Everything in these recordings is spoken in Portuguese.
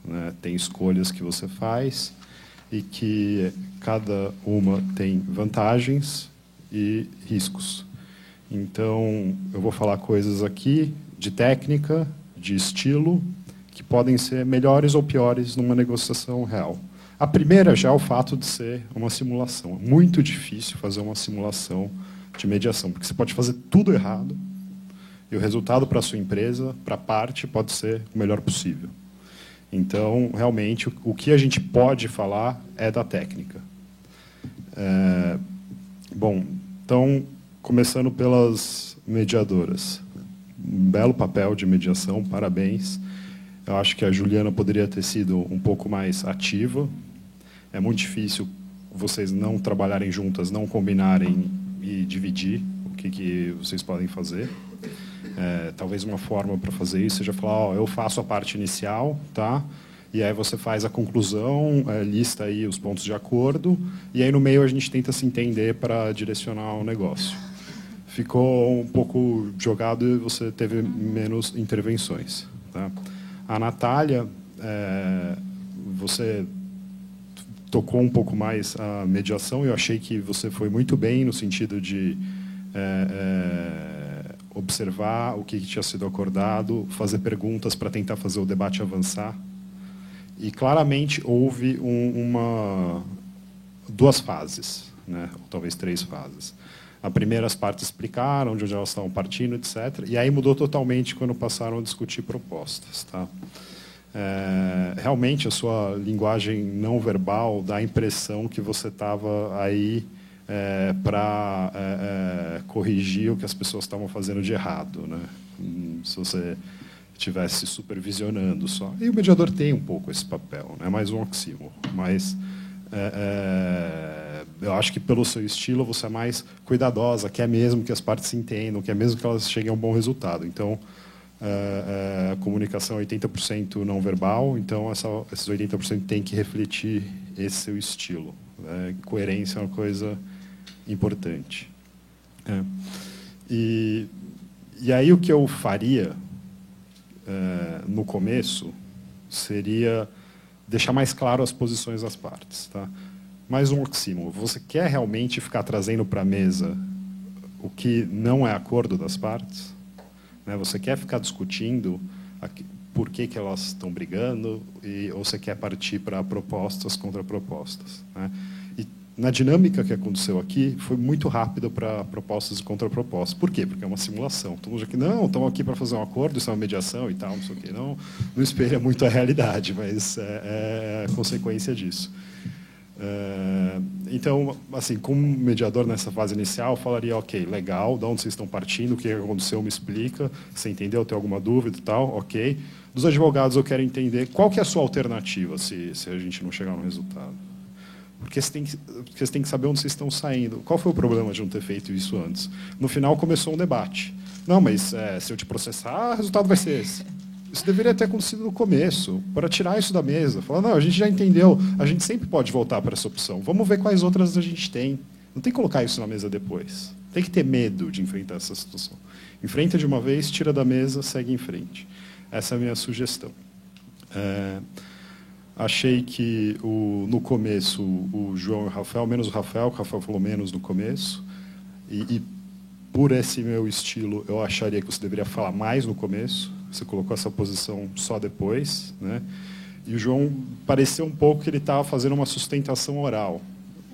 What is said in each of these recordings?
né? Tem escolhas que você faz e que cada uma tem vantagens e riscos. Então, eu vou falar coisas aqui de técnica, de estilo, que podem ser melhores ou piores numa negociação real. A primeira já é o fato de ser uma simulação. É muito difícil fazer uma simulação de mediação, porque você pode fazer tudo errado e o resultado para a sua empresa, para a parte, pode ser o melhor possível. Então, realmente, o que a gente pode falar é da técnica. Bom, então, começando pelas mediadoras. Um belo papel de mediação, parabéns. Eu acho que a Juliana poderia ter sido um pouco mais ativa. É muito difícil vocês não trabalharem juntas, não combinarem e dividir o que vocês podem fazer. Talvez uma forma para fazer isso seja falar, ó, eu faço a parte inicial, tá? E aí você faz a conclusão, lista aí os pontos de acordo, e aí no meio a gente tenta se entender para direcionar o negócio. Ficou um pouco jogado e você teve menos intervenções, tá? A Natália, você tocou um pouco mais a mediação, eu achei que você foi muito bem no sentido de observar o que tinha sido acordado, fazer perguntas para tentar fazer o debate avançar. E claramente houve duas fases, né? Ou talvez 3 fases. A primeira, as partes explicaram de onde elas estavam partindo, etc. E aí mudou totalmente quando passaram a discutir propostas. Tá? Realmente, a sua linguagem não verbal dá a impressão que você estava aí para corrigir o que as pessoas estavam fazendo de errado, né? Se você estivesse supervisionando só. E o mediador tem um pouco esse papel, é mais um oxímoron, mas eu acho que pelo seu estilo você é mais cuidadosa, quer mesmo que as partes se entendam, quer mesmo que elas cheguem a um bom resultado. Então, a comunicação é 80% não verbal, então esses 80% tem que refletir esse seu estilo. Coerência é uma coisa importante. E aí o que eu faria no começo seria deixar mais claro as posições das partes. Tá? Mais um oxímoron. Você quer realmente ficar trazendo para a mesa o que não é acordo das partes? Né? Você quer ficar discutindo por que elas estão brigando ou você quer partir para propostas contra propostas? Né? E na dinâmica que aconteceu aqui, foi muito rápido para propostas e contrapropostas. Por quê? Porque é uma simulação. Todo mundo aqui, não, estamos aqui para fazer um acordo, isso é uma mediação e tal, não sei o quê. Não espelha muito a realidade, mas é a consequência disso. Então, assim, como mediador nessa fase inicial, eu falaria, ok, legal, de onde vocês estão partindo, o que aconteceu, me explica, você entendeu, tem alguma dúvida e tal, ok. Dos advogados, eu quero entender qual que é a sua alternativa se a gente não chegar no resultado. Porque você tem que saber onde vocês estão saindo. Qual foi o problema de não ter feito isso antes? No final, começou um debate. Não, mas se eu te processar, o resultado vai ser esse. Isso deveria ter acontecido no começo, para tirar isso da mesa. Falar, não, a gente já entendeu, a gente sempre pode voltar para essa opção. Vamos ver quais outras a gente tem. Não tem que colocar isso na mesa depois. Tem que ter medo de enfrentar essa situação. Enfrenta de uma vez, tira da mesa, segue em frente. Essa é a minha sugestão. Achei que, no começo, o João e o Rafael, menos o Rafael, que o Rafael falou menos no começo, e por esse meu estilo, eu acharia que você deveria falar mais no começo. Você colocou essa posição só depois, né? E o João pareceu um pouco que ele estava fazendo uma sustentação oral.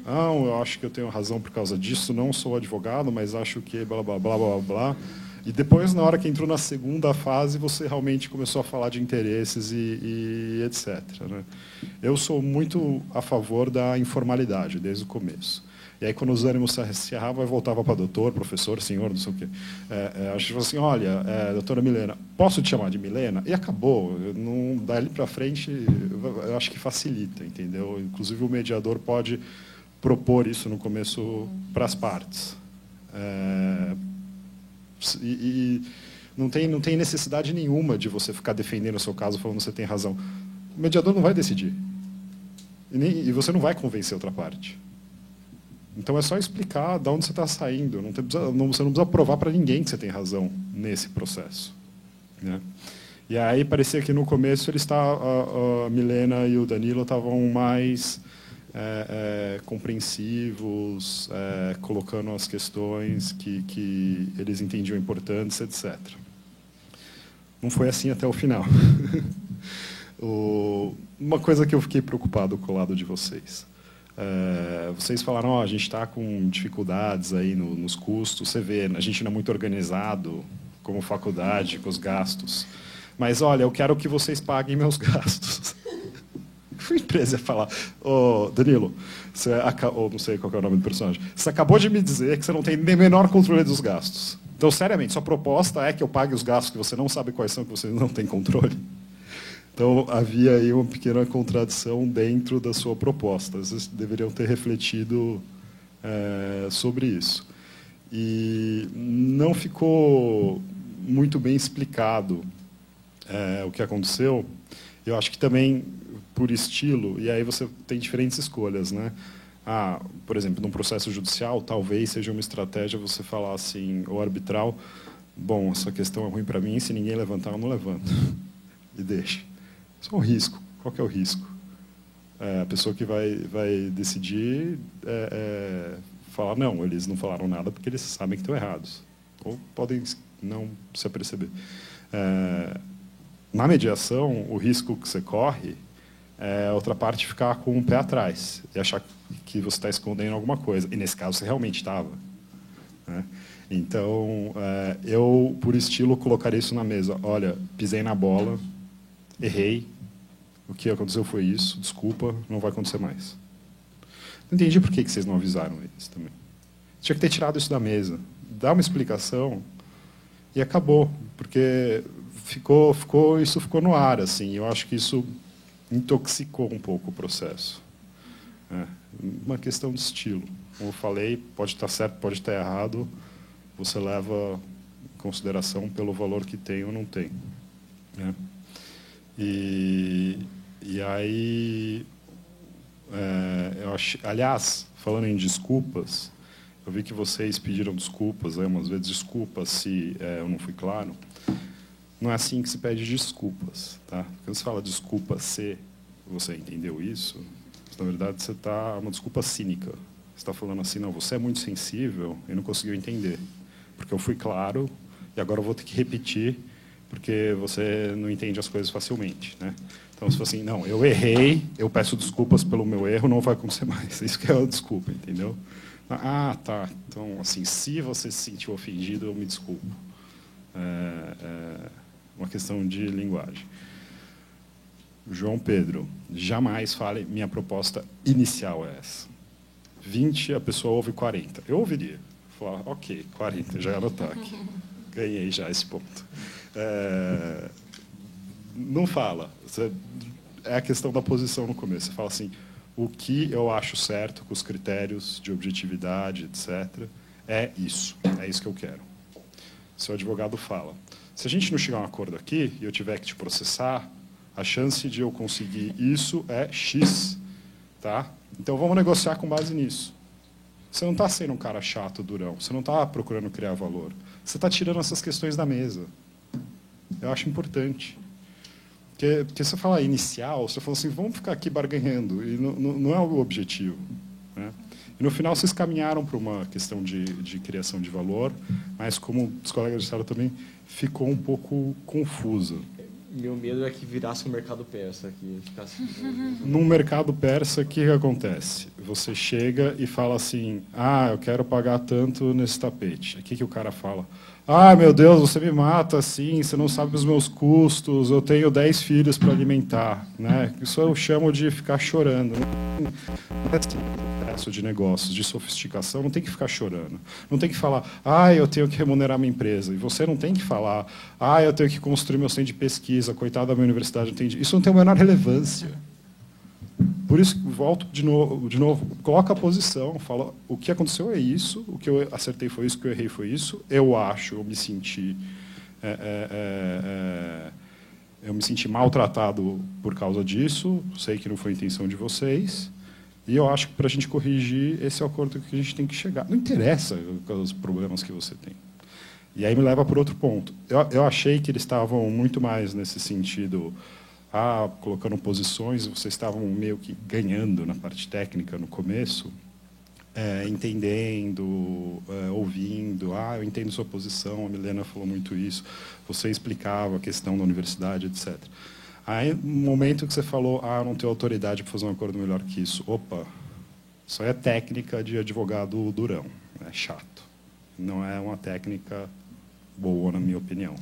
Não, eu acho que eu tenho razão por causa disso, não sou advogado, mas acho que blá, blá, blá, blá, blá. E depois, na hora que entrou na segunda fase, você realmente começou a falar de interesses e etc. Né? Eu sou muito a favor da informalidade, desde o começo. E aí, quando os ânimos se acirravam, eu voltava para doutor, professor, senhor, não sei o quê. Acho que assim, olha, doutora Milena, posso te chamar de Milena? E acabou. Não, dali para frente, eu acho que facilita, entendeu? Inclusive, o mediador pode propor isso no começo para as partes. E não tem necessidade nenhuma de você ficar defendendo o seu caso, falando que você tem razão. O mediador não vai decidir. E você não vai convencer outra parte. Então, é só explicar de onde você está saindo. Você não precisa provar para ninguém que você tem razão nesse processo. Né? E aí parecia que no começo eles a Milena e o Danilo estavam mais compreensivos, colocando as questões que eles entendiam importantes, etc. Não foi assim até o final. Uma coisa que eu fiquei preocupado com o lado de vocês. Vocês falaram, a gente está com dificuldades aí nos custos, você vê, a gente não é muito organizado como faculdade, com os gastos. Mas, olha, eu quero que vocês paguem meus gastos. A empresa ia falar, Danilo, não sei qual é o nome do personagem, você acabou de me dizer que você não tem nem menor controle dos gastos. Então, seriamente, sua proposta é que eu pague os gastos que você não sabe quais são, que você não tem controle? Então, havia aí uma pequena contradição dentro da sua proposta. Vocês deveriam ter refletido sobre isso. E não ficou muito bem explicado o que aconteceu. Eu acho que também, por estilo, e aí você tem diferentes escolhas, né? Por exemplo, num processo judicial, talvez seja uma estratégia você falar assim, ou arbitral, bom, essa questão é ruim para mim, se ninguém levantar, eu não levanto. E deixa. Isso é um risco. Qual que é o risco? A pessoa que vai decidir falar, não, eles não falaram nada porque eles sabem que estão errados. Ou podem não se aperceber. Na mediação, o risco que você corre é a outra parte ficar com o pé atrás e achar que você está escondendo alguma coisa. E, nesse caso, você realmente estava. Né? Então, eu, por estilo, colocaria isso na mesa. Olha, pisei na bola, errei, o que aconteceu foi isso, desculpa, não vai acontecer mais. Não entendi por que vocês não avisaram eles também. Tinha que ter tirado isso da mesa, dar uma explicação e acabou, porque isso ficou no ar, assim. Eu acho que isso intoxicou um pouco o processo. Uma questão de estilo. Como eu falei, pode estar certo, pode estar errado, você leva em consideração pelo valor que tem ou não tem. Né? E aí, aliás, falando em desculpas, eu vi que vocês pediram desculpas, umas vezes desculpas se eu não fui claro. Não é assim que se pede desculpas. Tá? Quando você fala desculpa se você entendeu isso, na verdade você está uma desculpa cínica. Você está falando assim, não, você é muito sensível e não conseguiu entender, porque eu fui claro e agora eu vou ter que repetir porque você não entende as coisas facilmente, né? Então, se for assim, não, eu errei, eu peço desculpas pelo meu erro, não vai acontecer mais. Isso que é a desculpa, entendeu? Tá. Então, assim, se você se sentiu ofendido, eu me desculpo. Uma questão de linguagem. João Pedro, jamais fale, minha proposta inicial é essa. 20, a pessoa ouve 40. Eu ouviria. Falar, ok, 40, já era ataque. Ganhei já esse ponto. Não fala. É a questão da posição no começo. Você fala assim, o que eu acho certo com os critérios de objetividade, etc., é isso que eu quero. Seu advogado fala, se a gente não chegar a um acordo aqui e eu tiver que te processar, a chance de eu conseguir isso é X. Tá? Então, vamos negociar com base nisso. Você não está sendo um cara chato, durão. Você não está procurando criar valor. Você está tirando essas questões da mesa. Eu acho importante. Porque você fala inicial, você fala assim, vamos ficar aqui barganhando. E não é o objetivo. Né? E, no final, vocês caminharam para uma questão de criação de valor, mas, como os colegas disseram também, ficou um pouco confusa. Meu medo é que virasse um mercado persa. Num mercado persa, o que acontece? Você chega e fala assim, eu quero pagar tanto nesse tapete. O que o cara fala? Meu Deus, você me mata assim, você não sabe os meus custos, eu tenho 10 filhos para alimentar. Né? Isso eu chamo de ficar chorando. Não é assim, processo de negócios, de sofisticação, não tem que ficar chorando. Não tem que falar, eu tenho que remunerar minha empresa. E você não tem que falar, eu tenho que construir meu centro de pesquisa, coitado da minha universidade, não tem... Isso não tem a menor relevância. Por isso, volto de novo, coloca a posição, fala, o que aconteceu é isso, o que eu acertei foi isso, o que eu errei foi isso, eu me senti maltratado por causa disso, sei que não foi a intenção de vocês, e eu acho que para a gente corrigir, esse é o acordo que a gente tem que chegar. Não interessa os problemas que você tem. E aí me leva por outro ponto. Eu achei que eles estavam muito mais nesse sentido, colocando posições, vocês estavam meio que ganhando na parte técnica no começo, entendendo, ouvindo, eu entendo sua posição, a Milena falou muito isso, você explicava a questão da universidade, etc. Aí, no momento que você falou, eu não tenho autoridade para fazer um acordo melhor que isso, opa, isso aí é técnica de advogado durão, é chato. Não é uma técnica boa, na minha opinião.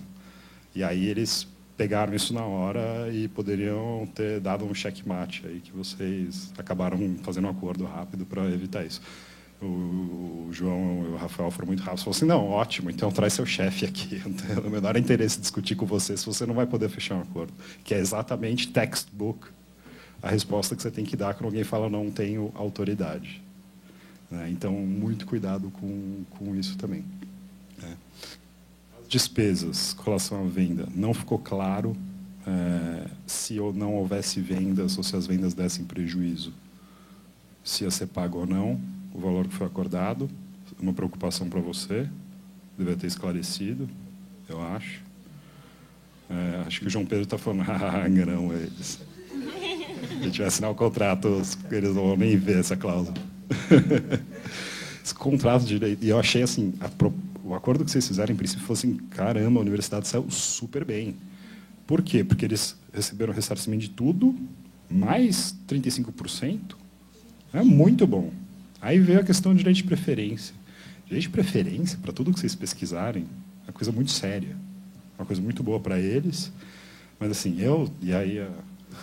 E aí eles pegaram isso na hora e poderiam ter dado um checkmate aí, que vocês acabaram fazendo um acordo rápido para evitar isso. O João e o Rafael foram muito rápidos. Falaram assim, não, ótimo, então traz seu chefe aqui. Não tem o menor interesse em discutir com você se você não vai poder fechar um acordo. Que é exatamente textbook a resposta que você tem que dar quando alguém fala não tenho autoridade. Então, muito cuidado com isso também. As despesas com relação à venda. Não ficou claro se ou não houvesse vendas ou se as vendas dessem prejuízo. Se ia ser pago ou não, o valor que foi acordado. Uma preocupação para você. Deve ter esclarecido, eu acho. Acho que o João Pedro está falando, não, eles. Se a gente vai assinar o contrato, eles não vão nem ver essa cláusula. Esse contrato de direito. E eu achei assim, o acordo que vocês fizeram, em princípio, foi assim, caramba, a universidade saiu super bem. Por quê? Porque eles receberam ressarcimento de tudo, mais 35%. É muito bom. Aí veio a questão de direito de preferência. Direito de preferência, para tudo que vocês pesquisarem, é uma coisa muito séria. Uma coisa muito boa para eles. Mas, assim, e aí a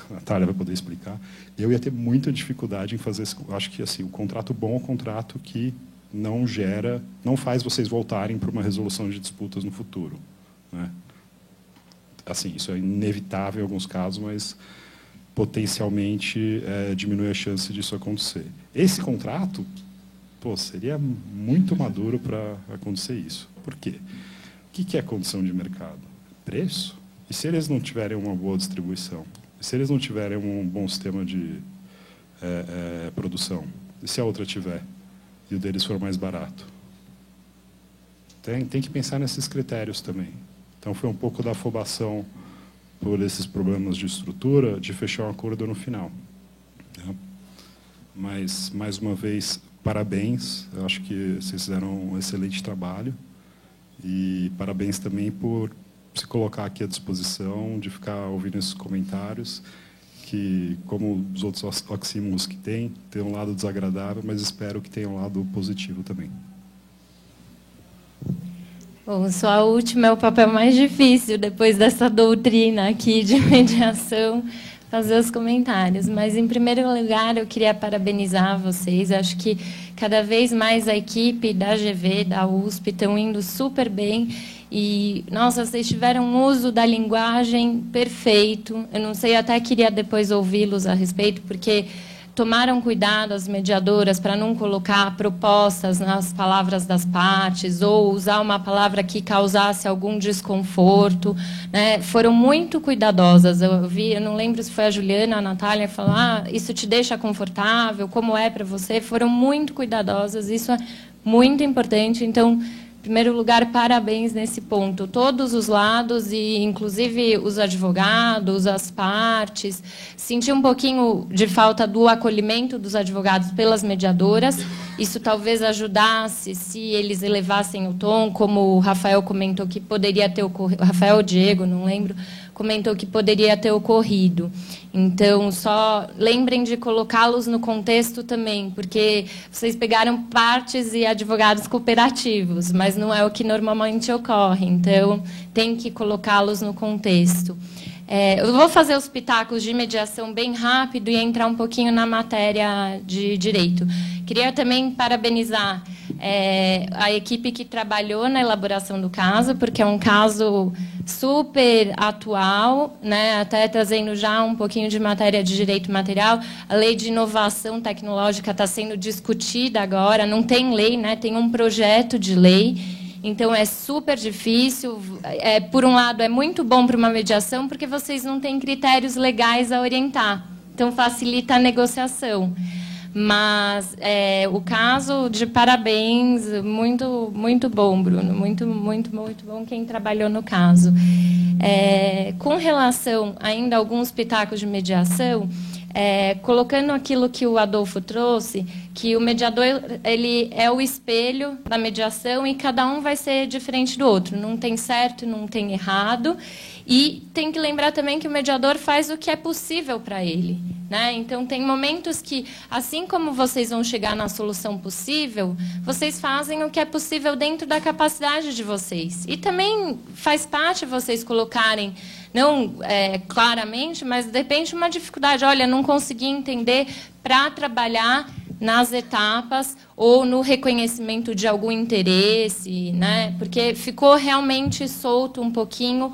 Natália vai poder explicar, eu ia ter muita dificuldade em fazer isso. Acho que assim, o contrato bom é um contrato que não faz vocês voltarem para uma resolução de disputas no futuro. Né? Assim, isso é inevitável em alguns casos, mas potencialmente diminui a chance disso acontecer. Esse contrato, seria muito maduro para acontecer isso. Por quê? O que é condição de mercado? Preço? E se eles não tiverem uma boa distribuição? E se eles não tiverem um bom sistema de produção? E se a outra tiver? E o deles for mais barato? Tem que pensar nesses critérios também. Então, foi um pouco da afobação por esses problemas de estrutura, de fechar um acordo no final. Mas, mais uma vez, parabéns. Eu acho que vocês fizeram um excelente trabalho. E parabéns também por se colocar aqui à disposição, de ficar ouvindo esses comentários, que, como os outros oxímoros que tem um lado desagradável, mas espero que tenha um lado positivo também. Bom, só a última é o papel mais difícil, depois dessa doutrina aqui de mediação, fazer os comentários. Mas, em primeiro lugar, eu queria parabenizar vocês. Acho que cada vez mais a equipe da GV, da USP, estão indo super bem. E, nossa, vocês tiveram um uso da linguagem perfeito. Eu não sei, até queria depois ouvi-los a respeito, porque tomaram cuidado as mediadoras para não colocar propostas nas palavras das partes ou usar uma palavra que causasse algum desconforto, né? Foram muito cuidadosas. Eu não lembro se foi a Juliana, a Natália, falar, isso te deixa confortável, como é para você? Foram muito cuidadosas, isso é muito importante. Então, em primeiro lugar, parabéns nesse ponto. Todos os lados, e inclusive os advogados, as partes. Senti um pouquinho de falta do acolhimento dos advogados pelas mediadoras. Isso talvez ajudasse se eles elevassem o tom, como o Rafael comentou que poderia ter ocorrido. Rafael ou Diego, não lembro, comentou que poderia ter ocorrido. Então, só lembrem de colocá-los no contexto também, porque vocês pegaram partes e advogados cooperativos, mas não é o que normalmente ocorre. Então, tem que colocá-los no contexto. Eu vou fazer os pitacos de mediação bem rápido e entrar um pouquinho na matéria de direito. Queria também parabenizar a equipe que trabalhou na elaboração do caso, porque é um caso super atual, né? Até trazendo já um pouquinho de matéria de direito material. A lei de inovação tecnológica está sendo discutida agora, não tem lei, né? Tem um projeto de lei. Então, é super difícil. Por um lado, é muito bom para uma mediação, porque vocês não têm critérios legais a orientar. Então, facilita a negociação. Mas o caso, de parabéns, muito, muito bom, Bruno, muito, muito, muito bom quem trabalhou no caso. Com relação ainda a alguns pitacos de mediação, colocando aquilo que o Adolfo trouxe, que o mediador ele é o espelho da mediação e cada um vai ser diferente do outro, não tem certo, não tem errado, e tem que lembrar também que o mediador faz o que é possível para ele, né? Então, tem momentos que, assim como vocês vão chegar na solução possível, vocês fazem o que é possível dentro da capacidade de vocês. E também faz parte vocês colocarem, não claramente, mas, de repente, uma dificuldade. Olha, não consegui entender para trabalhar nas etapas ou no reconhecimento de algum interesse, né? Porque ficou realmente solto um pouquinho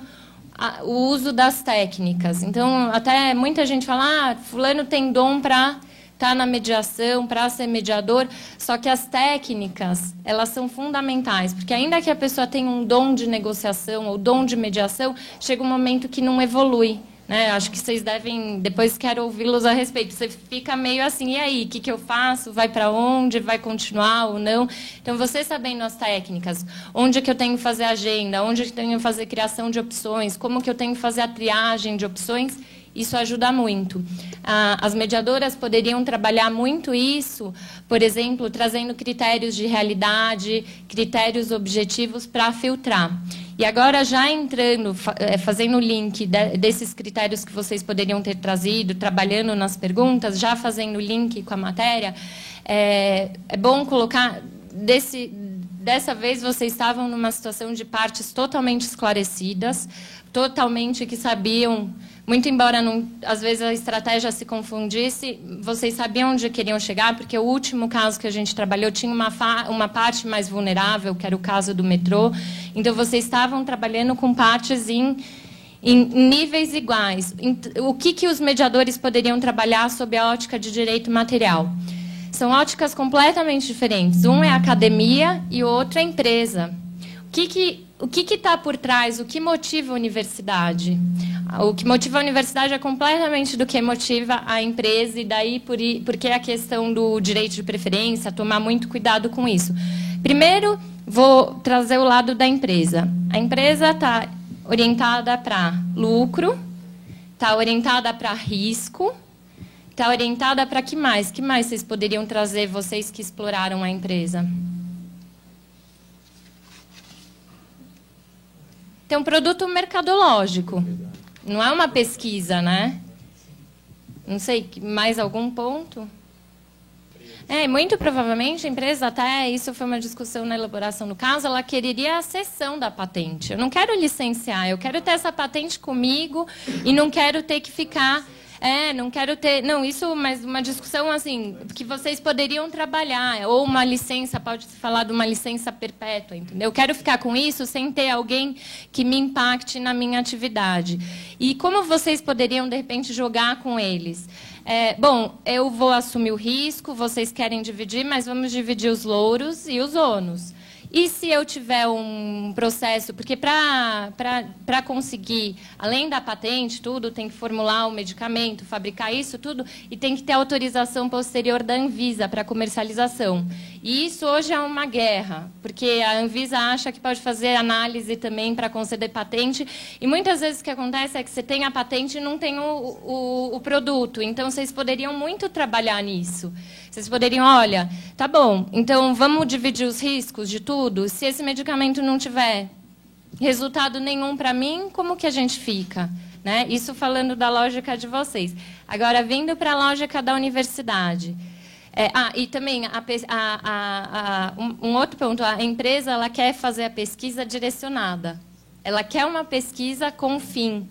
o uso das técnicas. Então, até muita gente fala, fulano tem dom para estar na mediação, para ser mediador, só que as técnicas, elas são fundamentais, porque ainda que a pessoa tenha um dom de negociação ou dom de mediação, chega um momento que não evolui, né? Acho que vocês devem, depois quero ouvi-los a respeito. Você fica meio assim, e aí, o que eu faço? Vai para onde? Vai continuar ou não? Então, você sabendo as técnicas, onde é que eu tenho que fazer agenda, onde é que eu tenho que fazer criação de opções, como que eu tenho que fazer a triagem de opções, isso ajuda muito. As mediadoras poderiam trabalhar muito isso, por exemplo, trazendo critérios de realidade, critérios objetivos para filtrar. E agora, já entrando, fazendo o link desses critérios que vocês poderiam ter trazido, trabalhando nas perguntas, já fazendo o link com a matéria, é bom colocar... Dessa vez, vocês estavam numa situação de partes totalmente esclarecidas, totalmente que sabiam, muito embora, às vezes, a estratégia se confundisse, vocês sabiam onde queriam chegar, porque o último caso que a gente trabalhou tinha uma parte mais vulnerável, que era o caso do metrô. Então, vocês estavam trabalhando com partes em níveis iguais. O que os mediadores poderiam trabalhar sob a ótica de direito material? São óticas completamente diferentes. Um é a academia e o outro é a empresa. O que está por trás? O que motiva a universidade? O que motiva a universidade é completamente do que motiva a empresa, e daí porque a questão do direito de preferência, tomar muito cuidado com isso. Primeiro, vou trazer o lado da empresa. A empresa está orientada para lucro, está orientada para risco, está orientada para que mais? Que mais vocês poderiam trazer, vocês que exploraram a empresa? Tem um produto mercadológico. Não é uma pesquisa, né? Não sei, mais algum ponto? Muito provavelmente a empresa, até isso foi uma discussão na elaboração do caso, ela quereria a cessão da patente. Eu não quero licenciar, eu quero ter essa patente comigo e não quero ter que ficar... não quero ter... Não, isso, mas uma discussão assim, que vocês poderiam trabalhar, ou uma licença, pode-se falar de uma licença perpétua, entendeu? Eu quero ficar com isso sem ter alguém que me impacte na minha atividade. E como vocês poderiam, de repente, jogar com eles? Bom, eu vou assumir o risco, vocês querem dividir, mas vamos dividir os louros e os ônus. E se eu tiver um processo... Porque para conseguir, além da patente, tudo, tem que formular o medicamento, fabricar isso, tudo, e tem que ter autorização posterior da Anvisa para comercialização. E isso hoje é uma guerra, porque a Anvisa acha que pode fazer análise também para conceder patente, e muitas vezes o que acontece é que você tem a patente e não tem o produto. Então, vocês poderiam muito trabalhar nisso. Vocês poderiam, olha, tá bom, então vamos dividir os riscos de tudo? Se esse medicamento não tiver resultado nenhum para mim, como que a gente fica? Né? Isso falando da lógica de vocês. Agora, vindo para a lógica da universidade. E também, um outro ponto, a empresa ela quer fazer a pesquisa direcionada. Ela quer uma pesquisa com fim.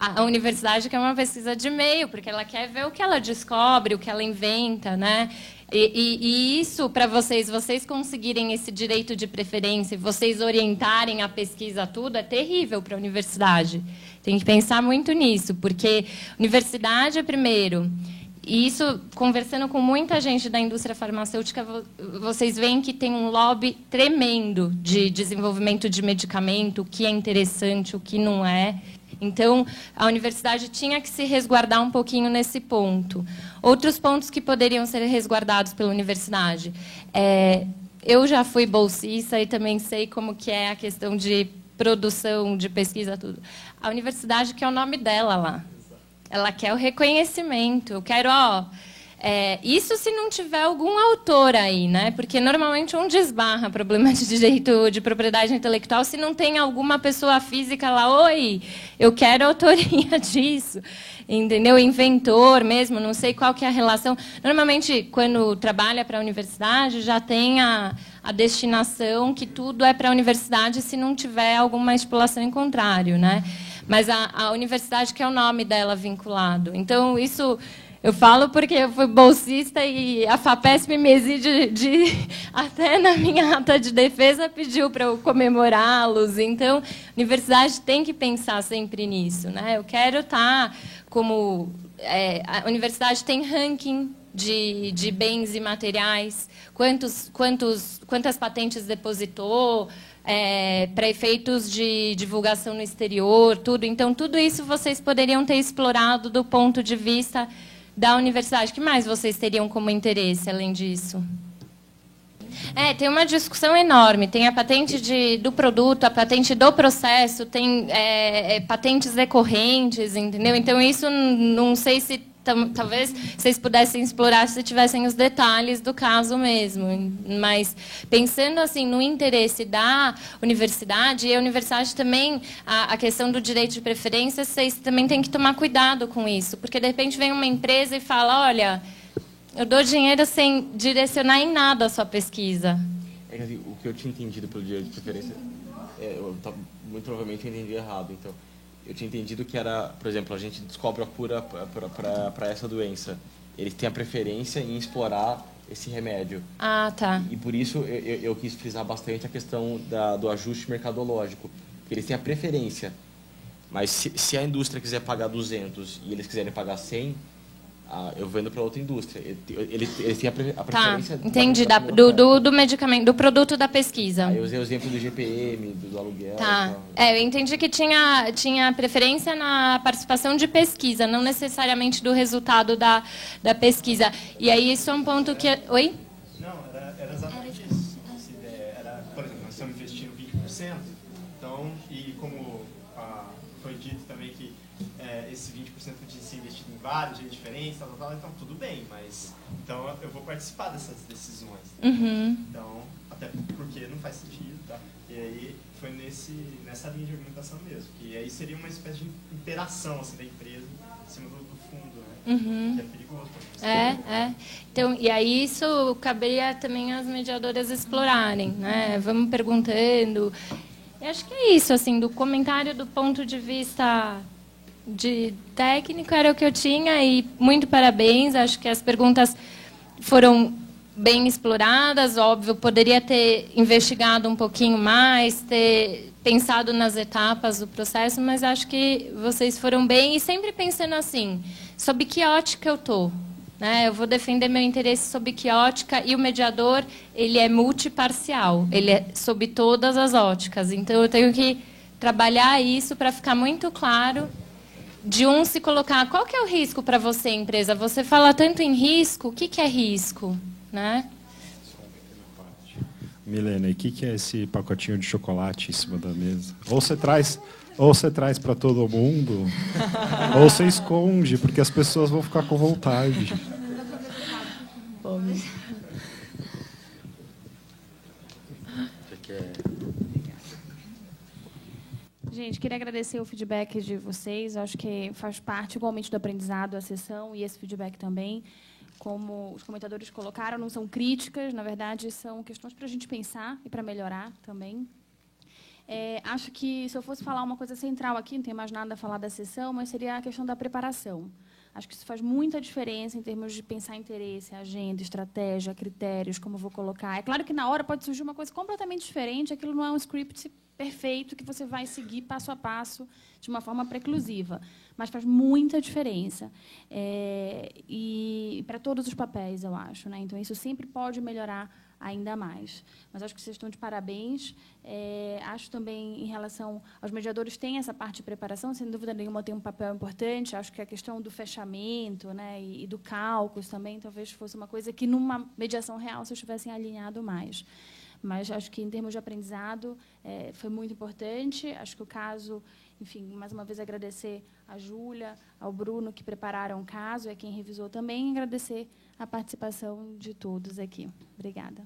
A universidade quer uma pesquisa de meio, porque ela quer ver o que ela descobre, o que ela inventa, né? E isso, para vocês conseguirem esse direito de preferência, vocês orientarem a pesquisa tudo, é terrível para a universidade. Tem que pensar muito nisso, porque universidade, primeiro, e isso, conversando com muita gente da indústria farmacêutica, vocês veem que tem um lobby tremendo de desenvolvimento de medicamento, o que é interessante, o que não é. Então, a universidade tinha que se resguardar um pouquinho nesse ponto. Outros pontos que poderiam ser resguardados pela universidade. Eu já fui bolsista e também sei como que é a questão de produção, de pesquisa, tudo. A universidade quer o nome dela lá. Ela quer o reconhecimento. Eu quero, isso se não tiver algum autor aí, né? Porque normalmente desbarra problema de direito de propriedade intelectual se não tem alguma pessoa física lá, oi, eu quero a autoria disso. Entendeu? Inventor mesmo, não sei qual que é a relação. Normalmente, quando trabalha para a universidade, já tem a destinação que tudo é para a universidade se não tiver alguma estipulação em contrário, né? Mas a universidade quer o nome dela vinculado. Então, isso eu falo porque eu fui bolsista e a FAPESP me exige até na minha ata de defesa pediu para eu comemorá-los. Então, a universidade tem que pensar sempre nisso, né? Eu quero estar como a universidade tem ranking de bens e materiais, quantas patentes depositou, para efeitos de divulgação no exterior, tudo. Então, tudo isso vocês poderiam ter explorado do ponto de vista da universidade. O que mais vocês teriam como interesse, além disso? Tem uma discussão enorme. Tem a patente do produto, a patente do processo, tem patentes decorrentes, entendeu? Então, isso não sei se talvez vocês pudessem explorar se tivessem os detalhes do caso mesmo. Mas, pensando assim no interesse da universidade, e a universidade também, a questão do direito de preferência, vocês também têm que tomar cuidado com isso. Porque, de repente, vem uma empresa e fala, olha, eu dou dinheiro sem direcionar em nada a sua pesquisa. O que eu tinha entendido pelo direito de preferência, muito provavelmente eu entendi errado. Então, eu tinha entendido que era, por exemplo, a gente descobre a cura para essa doença. Eles têm a preferência em explorar esse remédio. Ah, tá. E por isso eu quis frisar bastante a questão do ajuste mercadológico. Porque eles têm a preferência. Mas se a indústria quiser pagar 200 e eles quiserem pagar 100, eu vendo para outra indústria. Eles têm a preferência... Tá, entendi. Do medicamento, do produto da pesquisa. Aí eu usei o exemplo do GPM, do aluguel. Tá. Eu entendi que tinha preferência na participação de pesquisa, não necessariamente do resultado da pesquisa. E aí isso é um ponto que... Oi? Não, era exatamente isso. Por exemplo, nós estamos investindo 20%, então, e como foi dito também que esse 20% podia ser investido em vários jeitos diferentes, então tudo bem, mas então eu vou participar dessas decisões. Uhum. Então, até porque não faz sentido, tá? E aí foi nessa linha de argumentação mesmo, que aí seria uma espécie de interação assim, da empresa em cima do fundo, né? Uhum. Que é perigoso. Então, e aí isso caberia também às mediadoras explorarem, né? Vamos perguntando. Eu acho que é isso, assim, do comentário do ponto de vista de técnico era o que eu tinha e muito parabéns. Acho que as perguntas foram bem exploradas, óbvio, poderia ter investigado um pouquinho mais, ter pensado nas etapas do processo, mas acho que vocês foram bem e sempre pensando assim, sob que ótica eu estou? Né? Eu vou defender meu interesse sob que ótica e o mediador, ele é multiparcial, ele é sob todas as óticas. Então, eu tenho que trabalhar isso para ficar muito claro de se colocar, qual que é o risco para você, empresa? Você fala tanto em risco, o que é risco? Né? Milena, e o que é esse pacotinho de chocolate em cima da mesa? Ou você traz para todo mundo, ou você esconde, porque as pessoas vão ficar com vontade. Gente, queria agradecer o feedback de vocês. Acho que faz parte igualmente do aprendizado a sessão e esse feedback também. Como os comentadores colocaram, não são críticas, na verdade, são questões para a gente pensar e para melhorar também. Acho que, se eu fosse falar uma coisa central aqui, não tem mais nada a falar da sessão, mas seria a questão da preparação. Acho que isso faz muita diferença em termos de pensar interesse, agenda, estratégia, critérios, como eu vou colocar. É claro que, na hora, pode surgir uma coisa completamente diferente, aquilo não é um script perfeito que você vai seguir passo a passo de uma forma preclusiva, mas faz muita diferença e para todos os papéis, eu acho, né? Então isso sempre pode melhorar ainda mais. Mas acho que vocês estão de parabéns. Acho também, em relação aos mediadores, tem essa parte de preparação, sem dúvida nenhuma tem um papel importante. Acho que a questão do fechamento, né, e do cálculo também talvez fosse uma coisa que, numa mediação real, vocês tivessem alinhado mais. Mas acho que, em termos de aprendizado, foi muito importante. Acho que o caso, enfim, mais uma vez agradecer a Júlia, ao Bruno, que prepararam o caso, e a quem revisou também, e agradecer a participação de todos aqui. Obrigada.